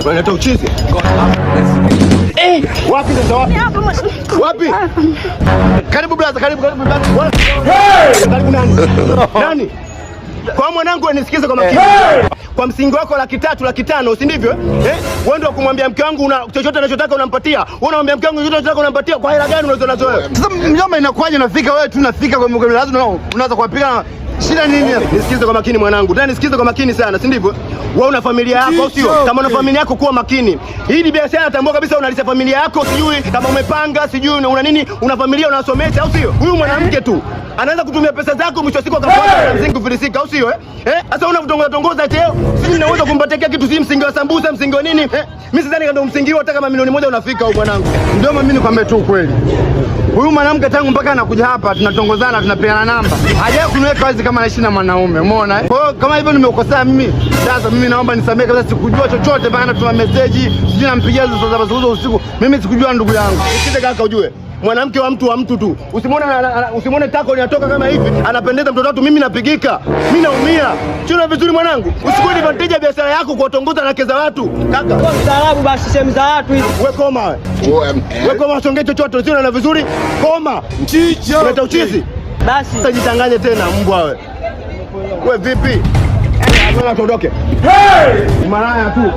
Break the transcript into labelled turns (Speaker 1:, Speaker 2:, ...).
Speaker 1: Unaleta uchizi. Wapi sasa wapi? Wapi? Karibu brother, karibu brother. Karibu nani? Nani? Kwa mwanangu anisikize kwa makini. Kwa msingi wako 300, 500, si ndivyo? Wewe ndio kumwambia mke wangu una chochote anachotaka unampatia. Wewe unamwambia mke wangu chochote anachotaka unampatia. Kwa hela gani unazo nazo wewe?
Speaker 2: Sasa mjomba inakwaje nafika wewe tu nafika kwa mke lazima unaanza kuwapiga shida nini?
Speaker 1: Nisikize kwa makini mwanangu. Tena nisikize kwa makini sana, si ndivyo? Wewe una familia yako sio? Kama una familia yako kuwa makini. Hii ni biashara, natambua kabisa unalisha familia yako, sijui kama umepanga, sijui una nini, una familia unasomesha au sio? Huyu mwanamke tu anaanza kutumia pesa zako, mwisho wa siku akafuata na msingi kufilisika au sio? Sasa unatongoza cheo, sisi tunaweza kumpatia kitu si msingi wa sambusa, msingi wa nini? Mimi sidhani ndio msingi hata kama milioni 1 unafika huko mwanangu.
Speaker 2: Ndio mimi nikwambie tu ukweli. Huyu mwanamke tangu mpaka anakuja hapa tunatongozana, tunapeana namba. Hajawahi kuniweka wazi kama anaishi na mwanaume, umeona? Kwa hiyo kama hivyo nimekosea mimi. Sasa mimi naomba nisamehe kabisa, sikujua chochote mpaka natuma message, sijui nampigia saa usiku. Mimi sikujua ndugu yangu.
Speaker 1: Nisikize kaka ujue. Mwanamke wa mtu tu. Usimwone tako linatoka kama hivi, anapendeza mtoto watu, mimi napigika. Mimi naumia. Chuna vizuri mwanangu. Usikue advantage ya biashara yako kuwatongoza na keza watu. Kaka,
Speaker 3: kwa mstaarabu basi sehemu za watu hizi.
Speaker 1: Wewe koma wewe. Wewe koma usongee chochote, usione na vizuri. Koma. Mchicha. Unaleta uchizi.
Speaker 3: Basi
Speaker 1: utajitanganye tena mbwa wewe. Wewe vipi? Mbona tuondoke? Maraya tu.